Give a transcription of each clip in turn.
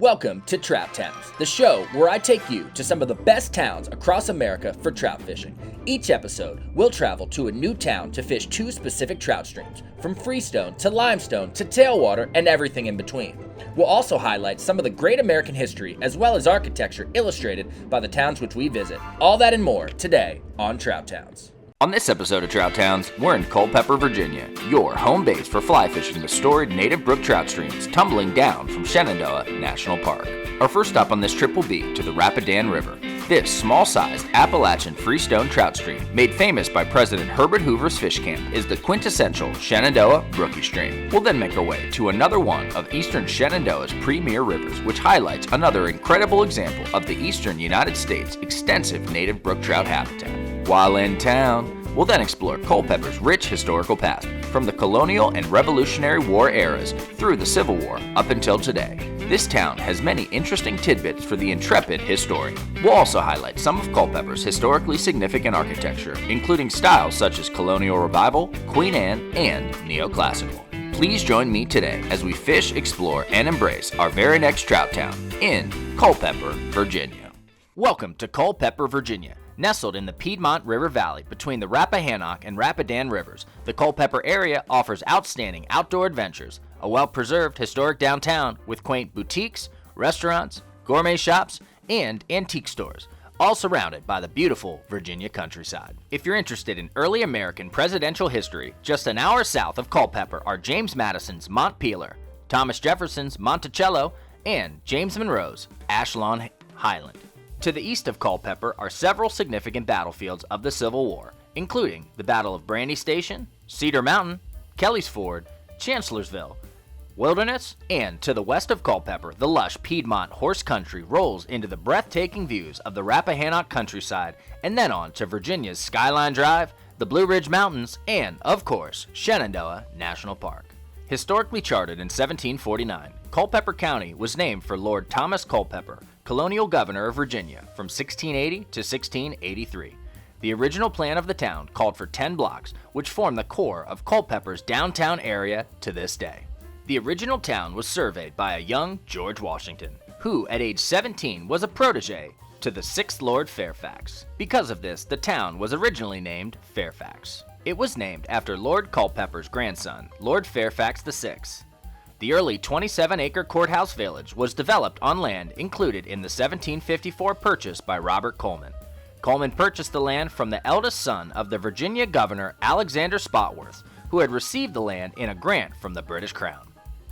Welcome to Trout Towns, the show where I take you to some of the best towns across America for trout fishing. Each episode, we'll travel to a new town to fish two specific trout streams, from freestone to limestone to tailwater and everything in between. We'll also highlight some of the great American history as well as architecture illustrated by the towns which we visit. All that and more today on Trout Towns. On this episode of Trout Towns, we're in Culpepper, Virginia, your home base for fly fishing the storied native brook trout streams tumbling down from Shenandoah National Park. Our first stop on this trip will be to the Rapidan River. This small-sized Appalachian freestone trout stream, made famous by President Herbert Hoover's fish camp, is the quintessential Shenandoah brookie stream. We'll then make our way to another one of eastern Shenandoah's premier rivers, which highlights another incredible example of the eastern United States' extensive native brook trout habitat. While in town, we'll then explore Culpepper's rich historical past, from the colonial and Revolutionary War eras through the Civil War up until today. This town has many interesting tidbits for the intrepid historian. We'll also highlight some of Culpepper's historically significant architecture, including styles such as Colonial Revival, Queen Anne, and Neoclassical. Please join me today as we fish, explore, and embrace our very next trout town in Culpepper, Virginia. Welcome to Culpepper, Virginia. Nestled in the Piedmont River Valley between the Rappahannock and Rapidan Rivers, the Culpepper area offers outstanding outdoor adventures, a well-preserved historic downtown with quaint boutiques, restaurants, gourmet shops, and antique stores, all surrounded by the beautiful Virginia countryside. If you're interested in early American presidential history, just an hour south of Culpepper are James Madison's Montpelier, Thomas Jefferson's Monticello, and James Monroe's Ashlon Highland. To the east of Culpepper are several significant battlefields of the Civil War, including the Battle of Brandy Station, Cedar Mountain, Kelly's Ford, Chancellorsville, Wilderness, and to the west of Culpepper, the lush Piedmont horse country rolls into the breathtaking views of the Rappahannock countryside, and then on to Virginia's Skyline Drive, the Blue Ridge Mountains, and, of course, Shenandoah National Park. Historically charted in 1749, Culpeper County was named for Lord Thomas Culpepper, colonial governor of Virginia from 1680 to 1683. The original plan of the town called for 10 blocks, which form the core of Culpepper's downtown area to this day. The original town was surveyed by a young George Washington, who at age 17 was a protege to the 6th Lord Fairfax. Because of this, the town was originally named Fairfax. It was named after Lord Culpepper's grandson, Lord Fairfax VI. The early 27-acre courthouse village was developed on land included in the 1754 purchase by Robert Coleman. Coleman purchased the land from the eldest son of the Virginia governor Alexander Spotworth, who had received the land in a grant from the British Crown.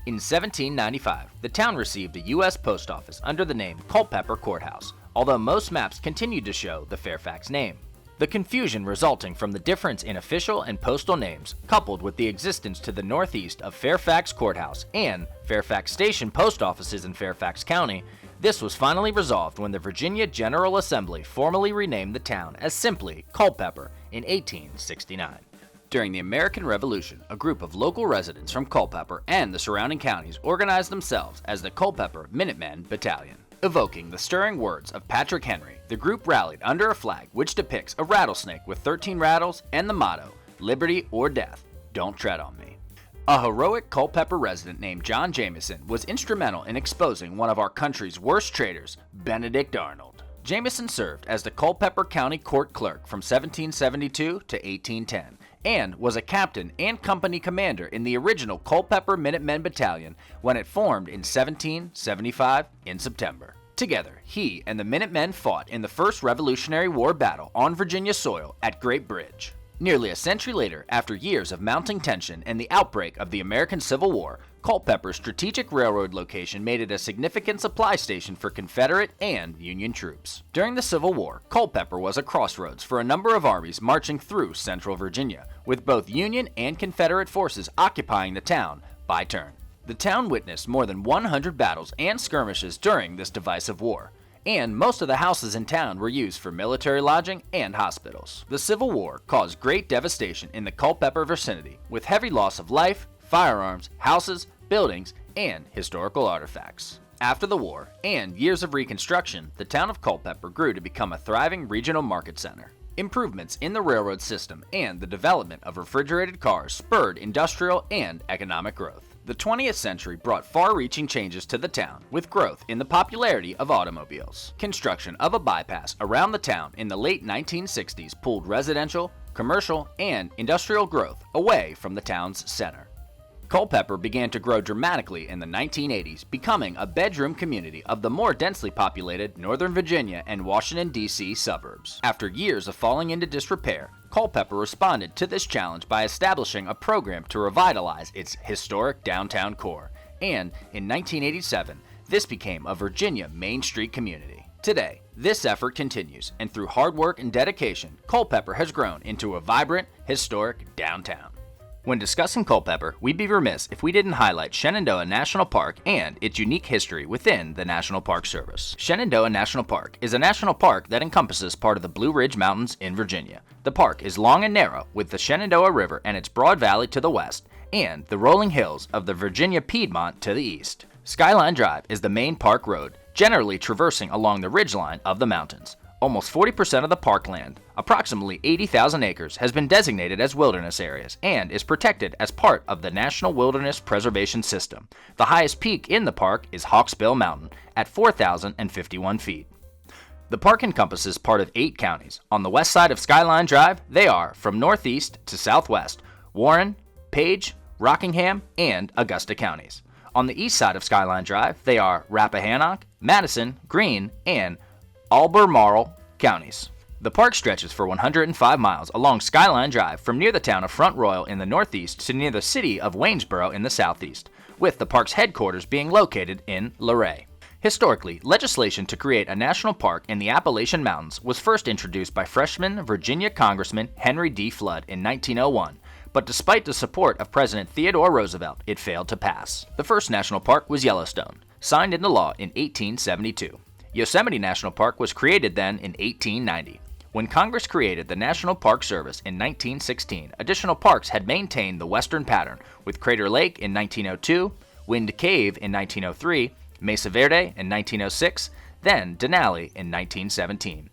In 1795, the town received a U.S. post office under the name Culpepper Courthouse, although most maps continued to show the Fairfax name. The confusion resulting from the difference in official and postal names, coupled with the existence to the northeast of Fairfax Courthouse and Fairfax Station post offices in Fairfax County, this was finally resolved when the Virginia General Assembly formally renamed the town as simply Culpepper in 1869. During the American Revolution, a group of local residents from Culpepper and the surrounding counties organized themselves as the Culpepper Minutemen Battalion. Evoking the stirring words of Patrick Henry, the group rallied under a flag which depicts a rattlesnake with 13 rattles and the motto, "Liberty or death, don't tread on me." A heroic Culpepper resident named John Jameson was instrumental in exposing one of our country's worst traitors, Benedict Arnold. Jameson served as the Culpeper County Court Clerk from 1772 to 1810, and was a captain and company commander in the original Culpepper Minutemen Battalion when it formed in 1775 in September. Together, he and the Minutemen fought in the first Revolutionary War battle on Virginia soil at Great Bridge. Nearly a century later, after years of mounting tension and the outbreak of the American Civil War, Culpepper's strategic railroad location made it a significant supply station for Confederate and Union troops. During the Civil War, Culpepper was a crossroads for a number of armies marching through central Virginia, with both Union and Confederate forces occupying the town by turn. The town witnessed more than 100 battles and skirmishes during this divisive war, and most of the houses in town were used for military lodging and hospitals. The Civil War caused great devastation in the Culpeper vicinity, with heavy loss of life, firearms, houses, buildings, and historical artifacts. After the war, and years of reconstruction, the town of Culpepper grew to become a thriving regional market center. Improvements in the railroad system and the development of refrigerated cars spurred industrial and economic growth. The 20th century brought far-reaching changes to the town, with growth in the popularity of automobiles. Construction of a bypass around the town in the late 1960s pulled residential, commercial, and industrial growth away from the town's center. Culpepper began to grow dramatically in the 1980s, becoming a bedroom community of the more densely populated Northern Virginia and Washington, D.C. suburbs. After years of falling into disrepair, Culpepper responded to this challenge by establishing a program to revitalize its historic downtown core, and in 1987, this became a Virginia Main Street community. Today, this effort continues, and through hard work and dedication, Culpepper has grown into a vibrant, historic downtown. When discussing Culpepper, we'd be remiss if we didn't highlight Shenandoah National Park and its unique history within the National Park Service. Shenandoah National Park is a national park that encompasses part of the Blue Ridge Mountains in Virginia. The park is long and narrow, with the Shenandoah River and its broad valley to the west, and the rolling hills of the Virginia Piedmont to the east. Skyline Drive is the main park road, generally traversing along the ridgeline of the mountains. Almost 40% of the parkland, approximately 80,000 acres, has been designated as wilderness areas and is protected as part of the National Wilderness Preservation System. The highest peak in the park is Hawksbill Mountain at 4,051 feet. The park encompasses part of 8 counties. On the west side of Skyline Drive, they are, from northeast to southwest, Warren, Page, Rockingham, and Augusta counties. On the east side of Skyline Drive, they are Rappahannock, Madison, Greene, and Albemarle counties. The park stretches for 105 miles along Skyline Drive from near the town of Front Royal in the northeast to near the city of Waynesboro in the southeast, with the park's headquarters being located in Luray. Historically, legislation to create a national park in the Appalachian Mountains was first introduced by freshman Virginia Congressman Henry D. Flood in 1901, but despite the support of President Theodore Roosevelt, it failed to pass. The first national park was Yellowstone, signed into law in 1872. Yosemite National Park was created then in 1890. When Congress created the National Park Service in 1916, additional parks had maintained the western pattern, with Crater Lake in 1902, Wind Cave in 1903, Mesa Verde in 1906, then Denali in 1917.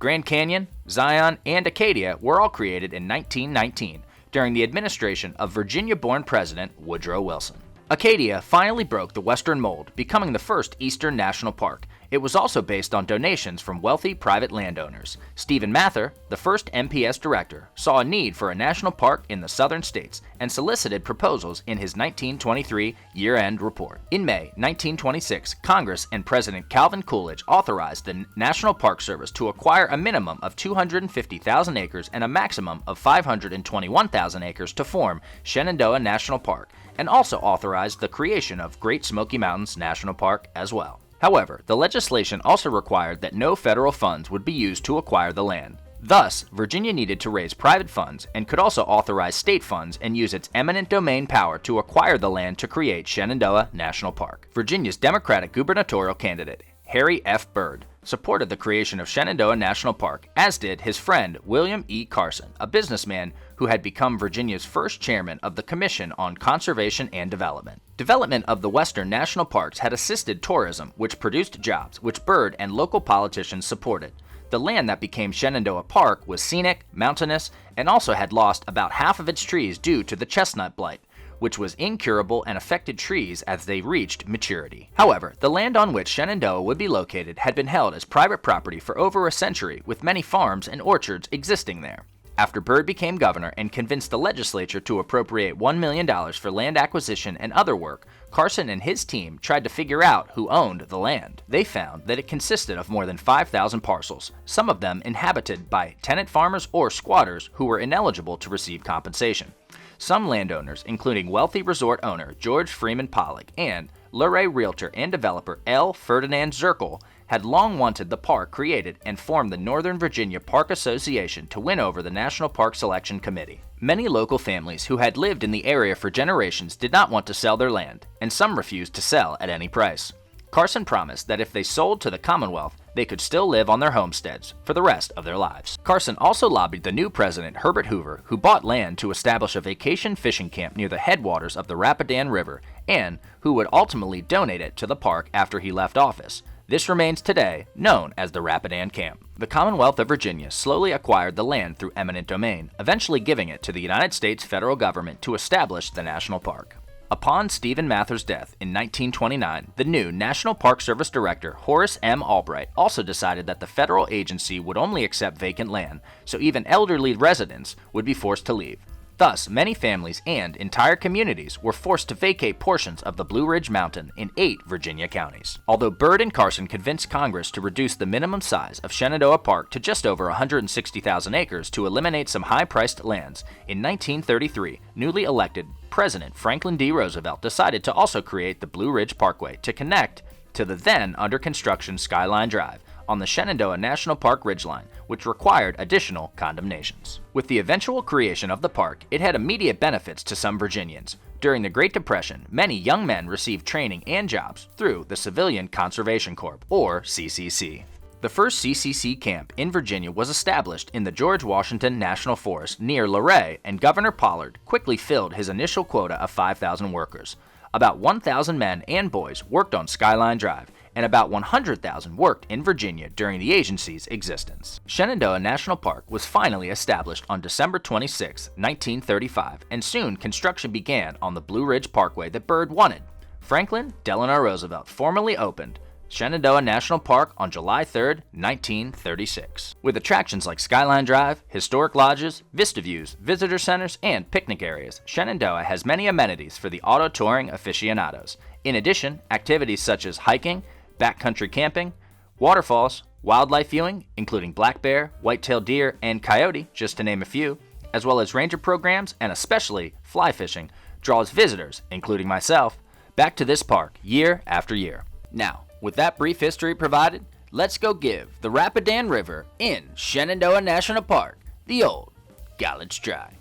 Grand Canyon, Zion, and Acadia were all created in 1919 during the administration of Virginia-born President Woodrow Wilson. Acadia finally broke the western mold, becoming the first eastern national park. It was also based on donations from wealthy private landowners. Stephen Mather, the first MPS director, saw a need for a national park in the southern states and solicited proposals in his 1923 year-end report. In May 1926, Congress and President Calvin Coolidge authorized the National Park Service to acquire a minimum of 250,000 acres and a maximum of 521,000 acres to form Shenandoah National Park, and also authorized the creation of Great Smoky Mountains National Park as well. However, the legislation also required that no federal funds would be used to acquire the land. Thus, Virginia needed to raise private funds and could also authorize state funds and use its eminent domain power to acquire the land to create Shenandoah National Park. Virginia's Democratic gubernatorial candidate, Harry F. Byrd, supported the creation of Shenandoah National Park, as did his friend William E. Carson, a businessman who had become Virginia's first chairman of the Commission on Conservation and Development. Development of the western national parks had assisted tourism, which produced jobs, which Byrd and local politicians supported. The land that became Shenandoah Park was scenic, mountainous, and also had lost about half of its trees due to the chestnut blight, which was incurable and affected trees as they reached maturity. However, the land on which Shenandoah would be located had been held as private property for over a century, with many farms and orchards existing there. After Byrd became governor and convinced the legislature to appropriate $1 million for land acquisition and other work, Carson and his team tried to figure out who owned the land. They found that it consisted of more than 5,000 parcels, some of them inhabited by tenant farmers or squatters who were ineligible to receive compensation. Some landowners, including wealthy resort owner George Freeman Pollock and Luray realtor and developer L. Ferdinand Zirkel, had long wanted the park created and formed the Northern Virginia Park Association to win over the National Park Selection Committee. Many local families who had lived in the area for generations did not want to sell their land, and some refused to sell at any price. Carson promised that if they sold to the Commonwealth, they could still live on their homesteads for the rest of their lives. Carson also lobbied the new president, Herbert Hoover, who bought land to establish a vacation fishing camp near the headwaters of the Rapidan River, and who would ultimately donate it to the park after he left office. This remains today known as the Rapidan Camp. The Commonwealth of Virginia slowly acquired the land through eminent domain, eventually giving it to the United States federal government to establish the national park. Upon Stephen Mather's death in 1929, the new National Park Service Director, Horace M. Albright, also decided that the federal agency would only accept vacant land, so even elderly residents would be forced to leave. Thus, many families and entire communities were forced to vacate portions of the Blue Ridge Mountain in 8 Virginia counties. Although Byrd and Carson convinced Congress to reduce the minimum size of Shenandoah Park to just over 160,000 acres to eliminate some high-priced lands, in 1933, newly elected President Franklin D. Roosevelt decided to also create the Blue Ridge Parkway to connect to the then under-construction Skyline Drive on the Shenandoah National Park ridgeline, which required additional condemnations. With the eventual creation of the park, it had immediate benefits to some Virginians. During the Great Depression, many young men received training and jobs through the Civilian Conservation Corps, or CCC. The first CCC camp in Virginia was established in the George Washington National Forest near Luray, and Governor Pollard quickly filled his initial quota of 5,000 workers. About 1,000 men and boys worked on Skyline Drive, and about 100,000 worked in Virginia during the agency's existence. Shenandoah National Park was finally established on December 26, 1935, and soon construction began on the Blue Ridge Parkway that Byrd wanted. Franklin Delano Roosevelt formally opened Shenandoah National Park on July 3, 1936. With attractions like Skyline Drive, historic lodges, vista views, visitor centers, and picnic areas, Shenandoah has many amenities for the auto touring aficionados. In addition, activities such as hiking, backcountry camping, waterfalls, wildlife viewing, including black bear, white-tailed deer, and coyote, just to name a few, as well as ranger programs and especially fly fishing, draws visitors, including myself, back to this park year after year. Now, with that brief history provided, let's go give the Rapidan River in Shenandoah National Park the old college try.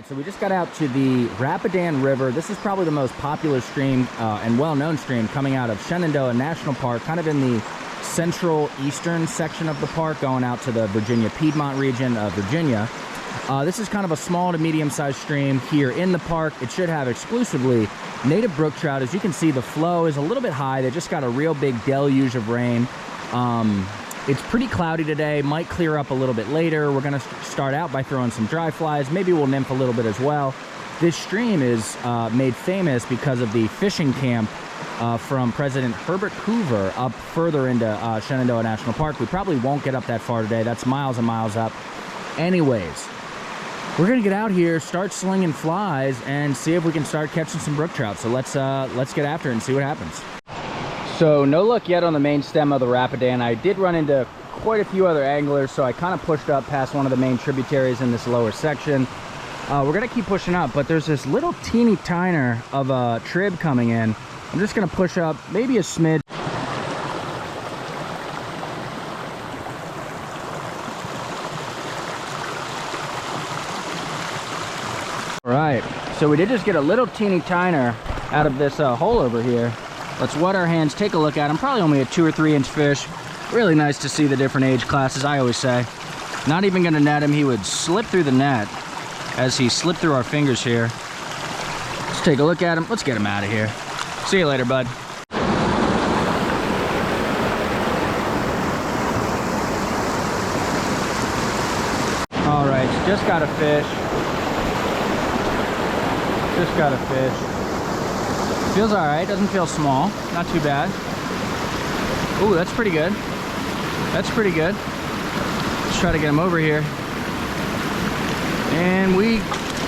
So we just got out to the Rapidan River. This is probably the most popular stream and well-known stream coming out of Shenandoah National Park, kind of in the central eastern section of the park, going out to the Virginia Piedmont region of Virginia. This is kind of a small to medium-sized stream here in the park. It should have exclusively native brook trout. As you can see, the flow is a little bit high. They just got a real big deluge of rain. It's pretty cloudy today, might clear up a little bit later. We're gonna start out by throwing some dry flies. Maybe we'll nymph a little bit as well. This stream is made famous because of the fishing camp from President Herbert Hoover up further into Shenandoah National Park. We probably won't get up that far today. That's miles and miles up. Anyways, we're gonna get out here, start slinging flies, and see if we can start catching some brook trout. So let's get after it and see what happens. So no luck yet on the main stem of the Rapidan. I did run into quite a few other anglers, so I kind of pushed up past one of the main tributaries in this lower section. We're gonna keep pushing up, but there's this little teeny tiner of a trib coming in. I'm just gonna push up maybe a smidge. All right, so we did just get a little teeny tiner out of this hole over here. Let's wet our hands, take a look at him. Probably only a 2 or 3 inch fish. Really nice to see the different age classes, I always say. Not even gonna net him. He would slip through the net as he slipped through our fingers here. Let's take a look at him. Let's get him out of here. See you later, bud. All right, just got a fish. Just got a fish. Feels all right, doesn't feel small, not too bad. Ooh, that's pretty good. That's pretty good. Let's try to get him over here. And we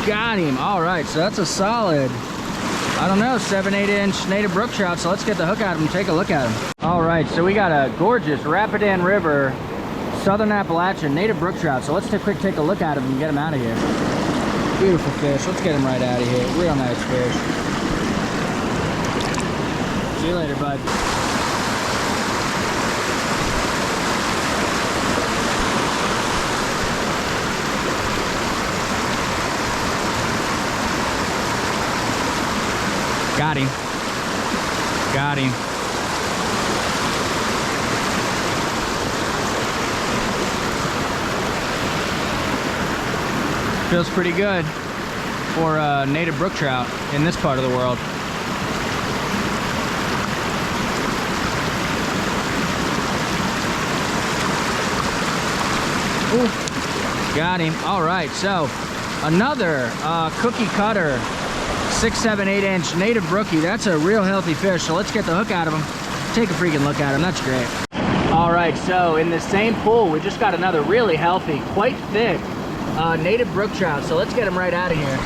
got him. All right, so that's a solid, I don't know, 7-8 inch native brook trout. So let's get the hook out of him and take a look at him. All right, so we got a gorgeous Rapidan River, Southern Appalachian native brook trout. So let's take a look at him and get him out of here. Beautiful fish, let's get him right out of here. Real nice fish. See you later, bud. Got him. Got him. Feels pretty good for native brook trout in this part of the world. Ooh, got him. All right, so another cookie cutter 6, 7, 8 inch native brookie. That's a real healthy fish, so let's get the hook out of him. Take a freaking look at him. That's great. All right, so in the same pool, we just got another really healthy, quite thick native brook trout, so let's get him right out of here.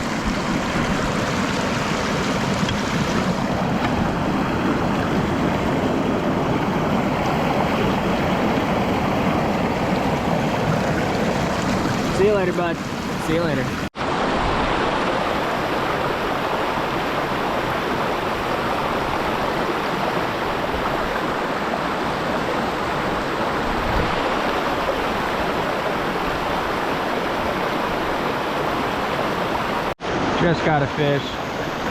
See you later, bud. See you later. Just got a fish,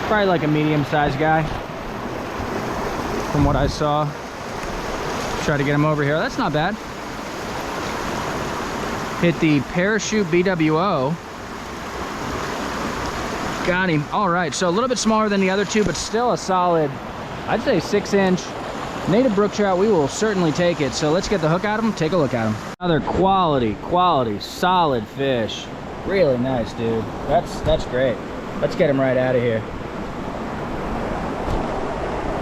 probably like a medium-sized guy from what I saw. Try to get him over here. That's not bad. Hit the parachute BWO. Got him. All right, so a little bit smaller than the other two, but still a solid, I'd say 6 inch native brook trout. We will certainly take it. So let's get the hook out of him, take a look at him. Another quality, solid fish. Really nice, dude. That's great. Let's get him right out of here.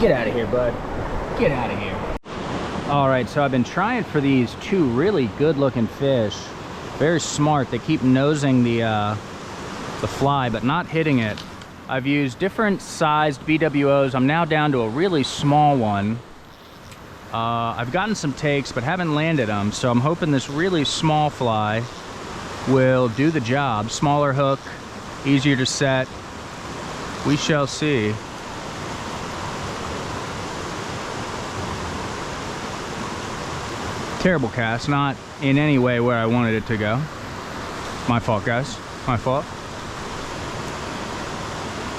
Get out of here, bud. Get out of here. All right, so I've been trying for these two really good looking fish. Very smart. They keep nosing the fly, but not hitting it. I've used different sized BWOs. I'm now down to a really small one. I've gotten some takes, but haven't landed them. So I'm hoping this really small fly will do the job. Smaller hook, easier to set. We shall see. Terrible cast, not in any way where I wanted it to go. My fault, guys. My fault.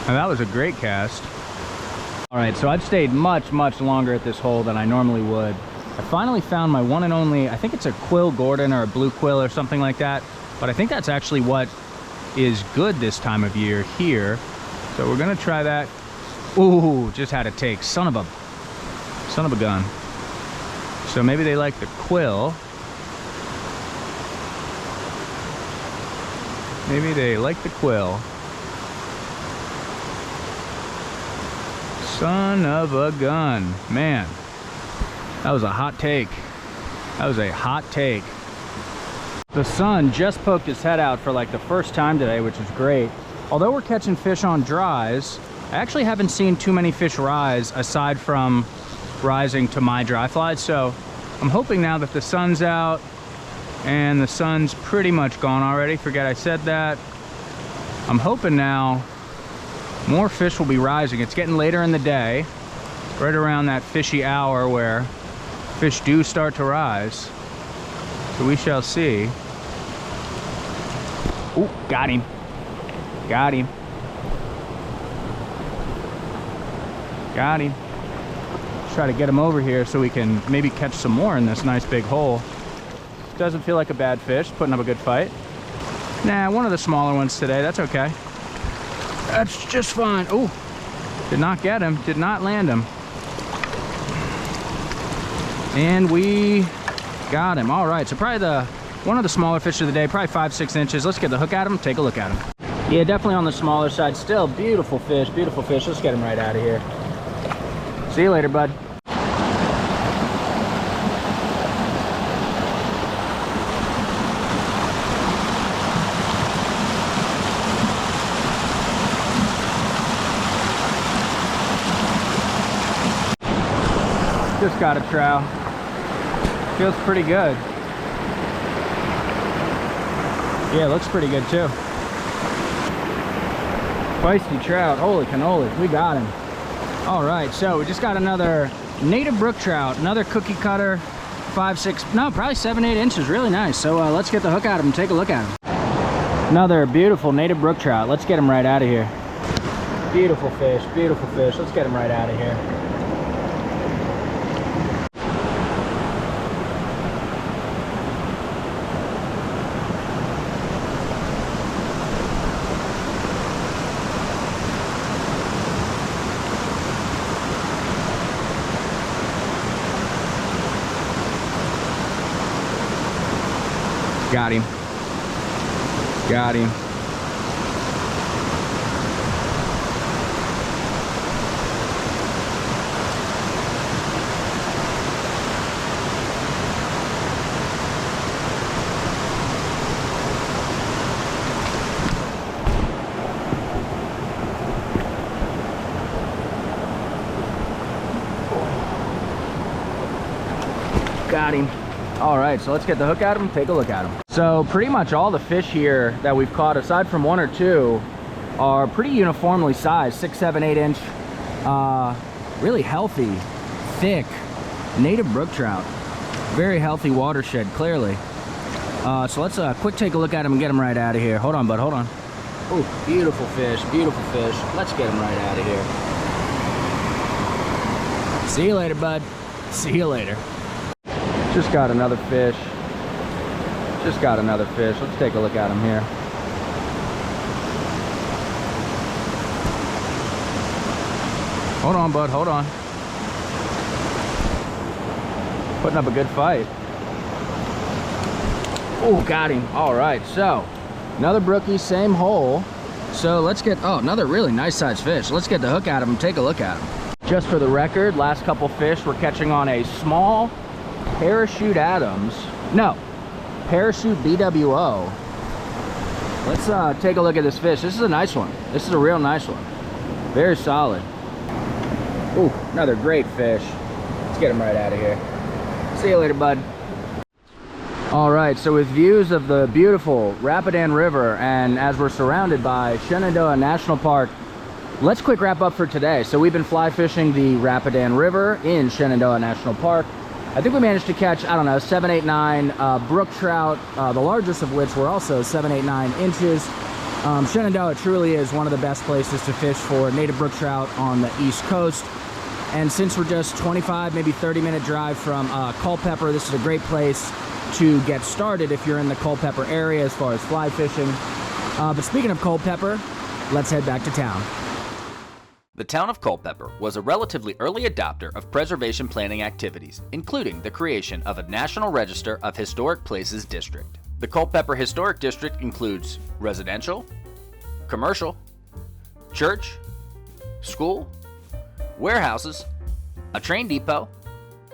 And that was a great cast. All right, so I've stayed much longer at this hole than I normally would. I finally found my one and only, I think it's a quill Gordon or a blue quill or something like that. But I think that's actually what is good this time of year here. So we're gonna try that. Ooh, just had a take. Son of a gun. So maybe they like the quill. Maybe they like the quill. Son of a gun. Man, that was a hot take. That was a hot take. The sun just poked his head out for like the first time today, which is great. Although we're catching fish on dries, I actually haven't seen too many fish rise aside from rising to my dry flies. So I'm hoping now that the sun's out and the sun's pretty much gone already. Forget I said that. I'm hoping now more fish will be rising. It's getting later in the day, right around that fishy hour where fish do start to rise. So we shall see. Ooh, got him. Got him. Got him. Let's try to get him over here so we can maybe catch some more in this nice big hole. Doesn't feel like a bad fish, putting up a good fight. Nah, one of the smaller ones today, that's okay. That's just fine. Ooh, did not get him, did not land him. And we got him. All right, so probably one of the smaller fish of the day, probably 5, 6 inches. Let's get the hook at him, take a look at him. Yeah, definitely on the smaller side. Still beautiful fish, beautiful fish. Let's get him right out of here. See you later, bud. Just got a trout. Feels pretty good. Yeah, looks pretty good too. Feisty trout, holy cannoli, we got him. All right, so we just got another native brook trout, another cookie cutter, 5, 6, no, probably 7, 8 inches, really nice. So let's get the hook out of him, take a look at him. Another beautiful native brook trout. Let's get him right out of here. Beautiful fish, beautiful fish. Let's get him right out of here. Got him. Got him. Got him. All right, so let's get the hook at him, take a look at him. So pretty much all the fish here that we've caught, aside from one or two, are pretty uniformly sized, 6, 7, 8 inch, really healthy, thick, native brook trout. Very healthy watershed, clearly. So let's quick take a look at him and get him right out of here. Hold on, bud, hold on. Oh, beautiful fish, beautiful fish. Let's get him right out of here. See you later, bud. See you later. Just got another fish. Just got another fish. Let's take a look at him here. Hold on, bud. Hold on. Putting up a good fight. Oh, got him. All right. So, another brookie, same hole. So, let's get... Oh, another really nice sized fish. Let's get the hook at him and take a look at him. Just for the record, last couple fish we're catching on a small Parachute Adams. No, Parachute BWO. Let's take a look at this fish. This is a nice one. This is a real nice one. Very solid. Ooh, another great fish. Let's get him right out of here. See you later, bud. All right, so with views of the beautiful Rapidan River and as we're surrounded by Shenandoah National Park, let's quick wrap up for today. So we've been fly fishing the Rapidan River in Shenandoah National Park. I think we managed to catch, I don't know, 7, 8, 9 brook trout, the largest of which were also 7, 8, 9 inches. Shenandoah truly is one of the best places to fish for native brook trout on the East Coast. And since we're just 25, maybe 30-minute drive from Culpepper, this is a great place to get started if you're in the Culpepper area as far as fly fishing. But speaking of Culpepper, let's head back to town. The town of Culpepper was a relatively early adopter of preservation planning activities, including the creation of a National Register of Historic Places district. The Culpepper Historic District includes residential, commercial, church, school, warehouses, a train depot,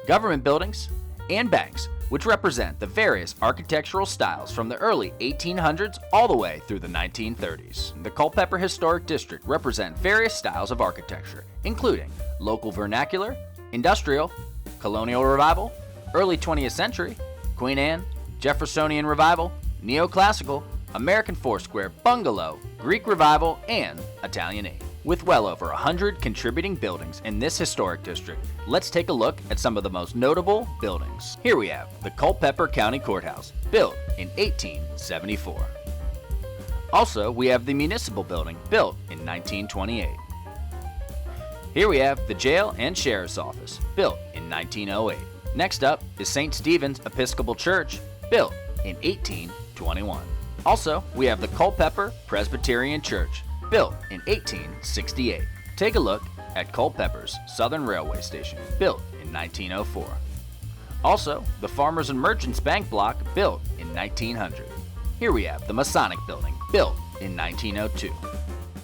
government buildings, and banks, which represent the various architectural styles from the early 1800s all the way through the 1930s. The Culpepper Historic District represents various styles of architecture, including local vernacular, industrial, colonial revival, early 20th century, Queen Anne, Jeffersonian revival, neoclassical, American Foursquare, bungalow, Greek revival, and Italian age. With well over 100 contributing buildings in this historic district, let's take a look at some of the most notable buildings. Here we have the Culpeper County Courthouse, built in 1874. Also, we have the Municipal Building, built in 1928. Here we have the Jail and Sheriff's Office, built in 1908. Next up is St. Stephen's Episcopal Church, built in 1821. Also, we have the Culpepper Presbyterian Church, built in 1868. Take a look at Culpepper's Southern Railway Station, built in 1904. Also, the Farmers and Merchants Bank Block, built in 1900. Here we have the Masonic Building, built in 1902.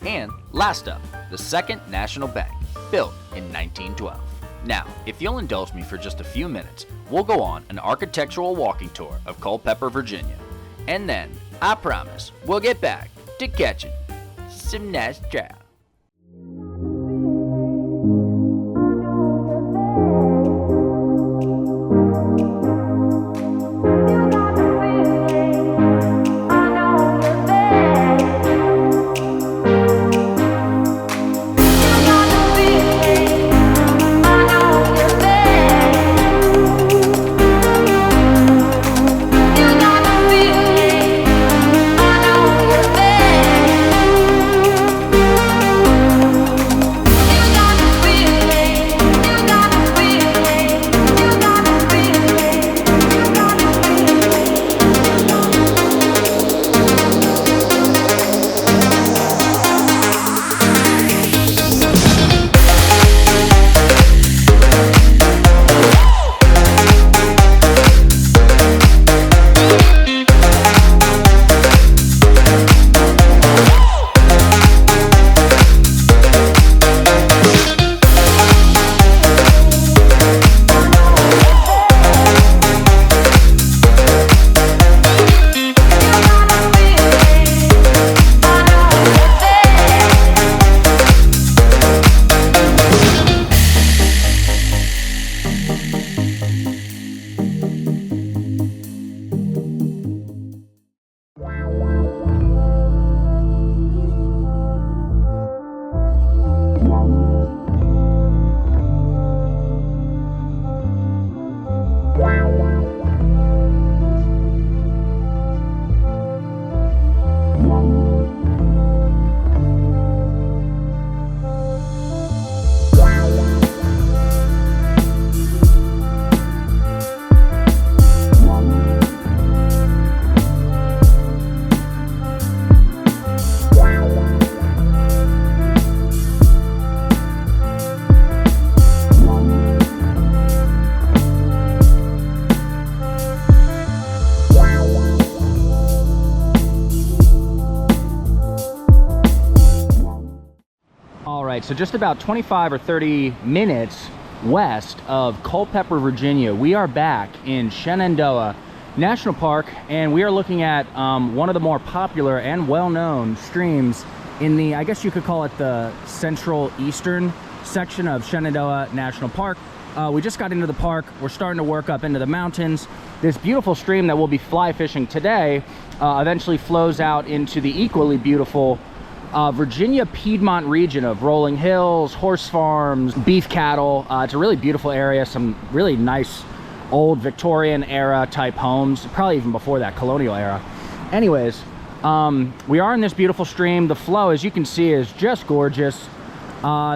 And last up, the Second National Bank, built in 1912. Now, if you'll indulge me for just a few minutes, we'll go on an architectural walking tour of Culpepper, Virginia. And then, I promise, we'll get back to catching some nice trout. so just about 25 or 30 minutes west of Culpepper, Virginia, we are back in Shenandoah National Park, and we are looking at one of the more popular and well-known streams in the, I guess you could call it the central eastern section of Shenandoah National Park. We just got into the park. We're starting to work up into the mountains. This beautiful stream that we'll be fly fishing today eventually flows out into the equally beautiful Virginia Piedmont region of rolling hills, horse farms, beef cattle. It's a really beautiful area, some really nice old Victorian era type homes, probably even before that, colonial era. Anyways, we are in this beautiful stream. The flow, as you can see, is just gorgeous.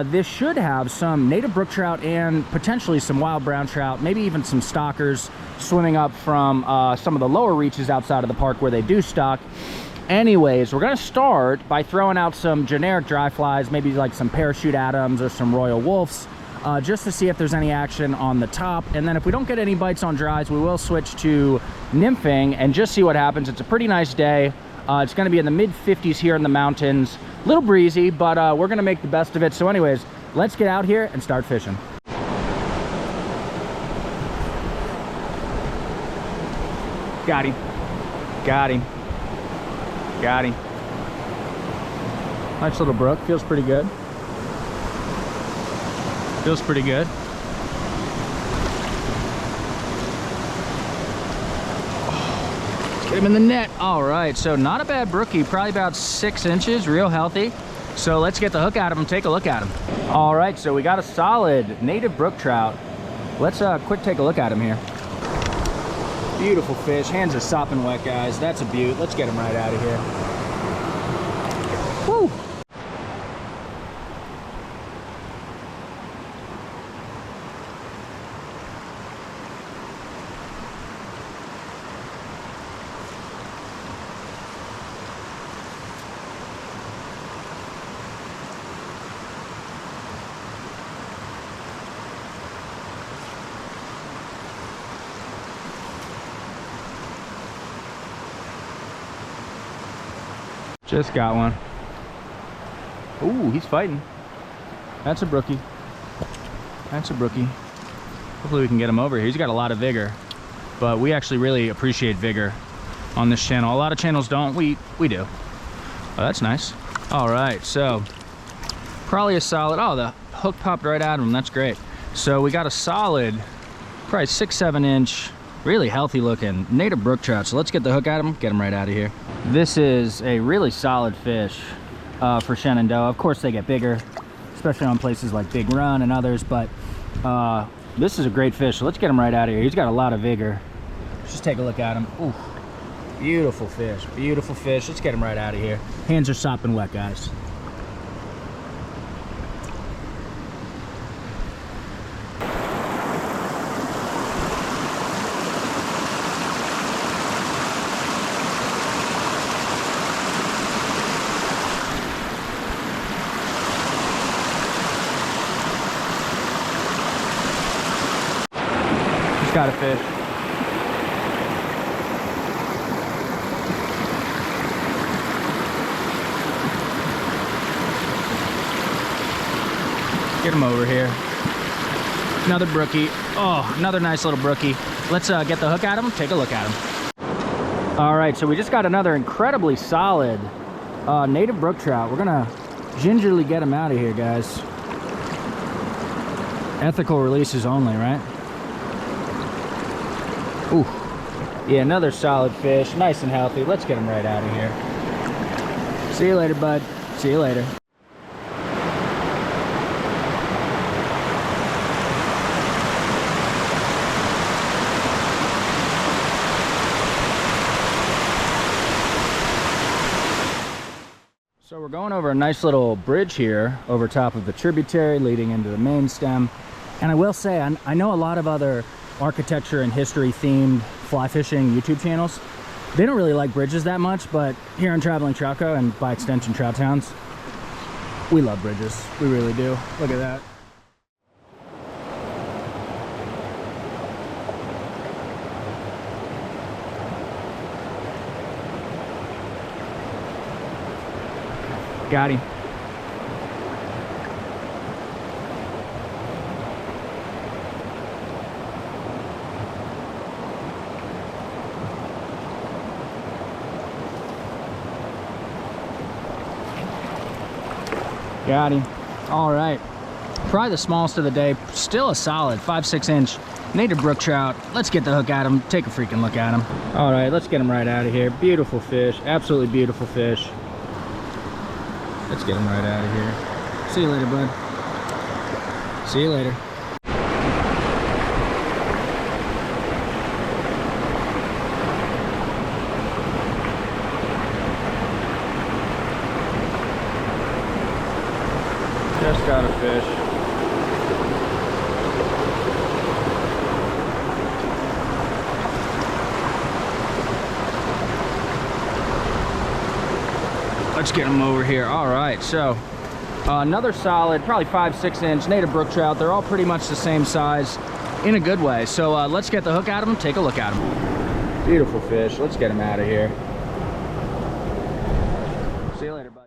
This should have some native brook trout and potentially some wild brown trout, maybe even some stockers swimming up from some of the lower reaches outside of the park where they do stock. Anyways, we're gonna start by throwing out some generic dry flies, maybe like some parachute Adams or some Royal Wolves, just to see if there's any action on the top. And then if we don't get any bites on dries, we will switch to nymphing and just see what happens. It's a pretty nice day. It's gonna be in the mid-50s here in the mountains. A little breezy, but we're gonna make the best of it. So anyways, let's get out here and start fishing. Got him. Got him. Got him. Nice little brook. Feels pretty good. Feels pretty good. Let's get him in the net. All right, so not a bad brookie. Probably about 6 inches, real healthy. So let's get the hook out of him, take a look at him. All right, so we got a solid native brook trout. Let's quick take a look at him here. Beautiful fish. Hands are sopping wet, guys. That's a beaut. Let's get him right out of here. Woo! Just got one. Ooh, he's fighting. That's a brookie. That's a brookie. Hopefully we can get him over here. He's got a lot of vigor, but we actually really appreciate vigor on this channel. A lot of channels don't. We do. Oh, that's nice. All right, so probably a solid. Oh, the hook popped right out of him. That's great. So we got a solid, probably 6-7 inch, really healthy looking native brook trout. So let's get the hook at him, get him right out of here. This is a really solid fish for Shenandoah. Of course they get bigger, especially on places like Big Run and others, but this is a great fish. So let's get him right out of here. He's got a lot of vigor. Let's just take a look at him. Ooh, beautiful fish, beautiful fish. Let's get him right out of here. Hands are sopping wet, guys. Got a fish. Get him over here. Another brookie. Oh, another nice little brookie. Let's get the hook at him, take a look at him. All right, so we just got another incredibly solid native brook trout. We're gonna gingerly get him out of here, guys. Ethical releases only, right? Ooh, yeah, another solid fish, nice and healthy. Let's get him right out of here. See you later, bud. See you later. So we're going over a nice little bridge here over top of the tributary leading into the main stem. And I will say, I know a lot of other architecture and history themed fly fishing YouTube channels. They don't really like bridges that much, but here on Traveling Troutco and by extension Trout Towns, we love bridges. We really do. Look at that. Got him. Got him. All right. Probably the smallest of the day. Still a solid 5-6 inch native brook trout. Let's get the hook at him. Take a freaking look at him. All right, let's get him right out of here. Beautiful fish. Absolutely beautiful fish. Let's get him right out of here. See you later, bud. See you later. Just got a fish. Let's get him over here. All right, so another solid, probably 5-6 inch native brook trout. They're all pretty much the same size in a good way. So let's get the hook out of them, take a look at them. Beautiful fish. Let's get him out of here. See you later, bud.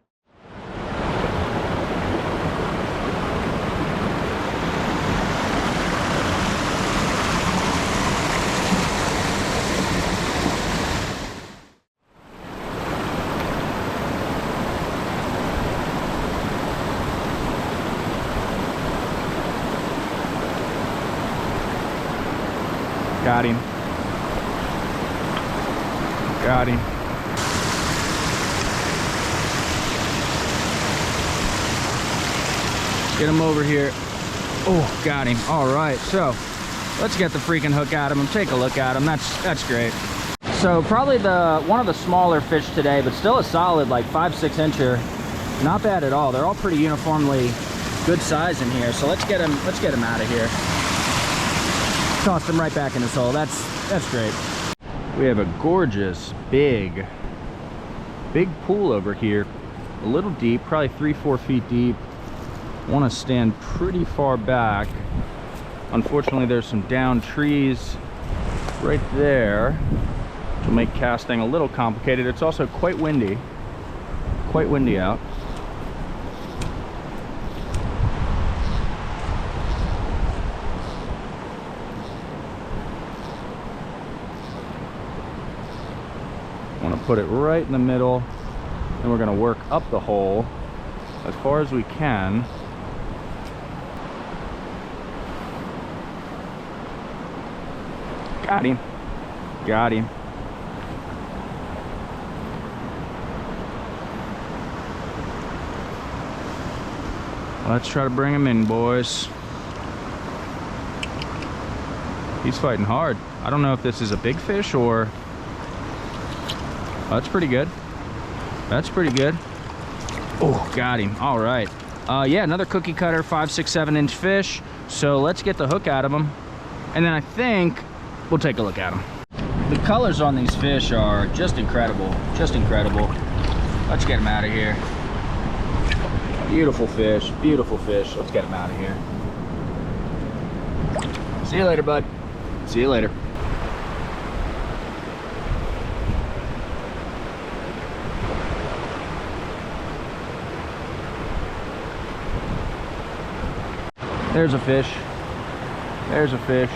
Got him. Got him. Get him over here. Oh, got him. All right, so let's get the freaking hook at him and take a look at him. That's great. So probably one of the smaller fish today, but still a solid like 5-6 incher. Not bad at all. They're all pretty uniformly good size in here. So let's get him out of here. Tossed him right back in his hole. That's great. We have a gorgeous big pool over here. A little deep, probably 3-4 feet deep. Want to stand pretty far back. Unfortunately, there's some downed trees right there, which will make casting a little complicated. It's also quite windy out. Put it right in the middle, and we're going to work up the hole as far as we can. Got him. Got him. Let's try to bring him in, boys. He's fighting hard. I don't know if this is a big fish or... Oh, that's pretty good. That's pretty good. Oh, got him. All right. Yeah, another cookie cutter, 5-6, 7-inch fish. So let's get the hook out of them, and then I think we'll take a look at them. The colors on these fish are just incredible. Just incredible. Let's get them out of here. Beautiful fish. Beautiful fish. Let's get them out of here. See you later, bud. See you later. There's a fish. There's a fish.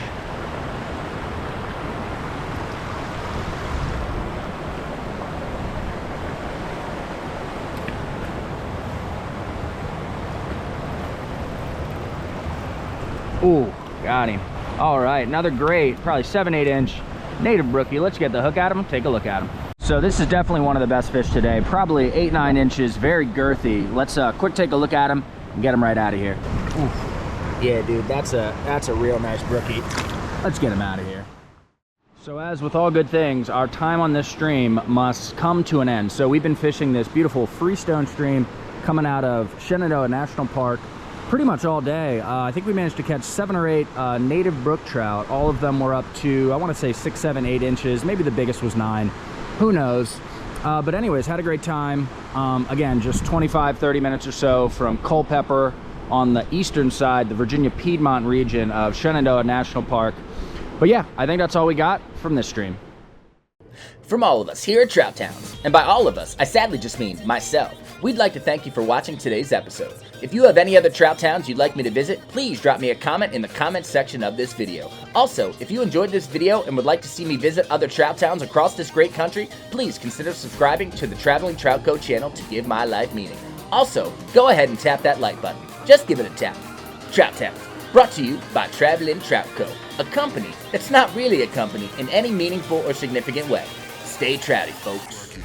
Ooh, got him. All right, another great, probably 7-8 inch native brookie. Let's get the hook at him, take a look at him. So this is definitely one of the best fish today. Probably 8-9 inches, very girthy. Let's quick take a look at him and get him right out of here. Ooh. Yeah, dude, that's a real nice brookie. Let's get him out of here. So as with all good things, our time on this stream must come to an end. So we've been fishing this beautiful freestone stream coming out of Shenandoah National Park pretty much all day. I think we managed to catch 7 or 8 native brook trout. All of them were up to, I want to say 6, 7, 8 inches. Maybe the biggest was 9. Who knows? But anyways, had a great time. Again, just 25-30 minutes or so from Culpepper on the eastern side, the Virginia Piedmont region of Shenandoah National Park. But yeah, I think that's all we got from this stream. From all of us here at Trout Towns, and by all of us, I sadly just mean myself, we'd like to thank you for watching today's episode. If you have any other trout towns you'd like me to visit, please drop me a comment in the comment section of this video. Also, if you enjoyed this video and would like to see me visit other trout towns across this great country, please consider subscribing to the Traveling Trout Co channel to give my life meaning. Also, go ahead and tap that like button. Just give it a tap. Trout Towns, brought to you by Traveling Trout Co., a company that's not really a company in any meaningful or significant way. Stay trouty, folks.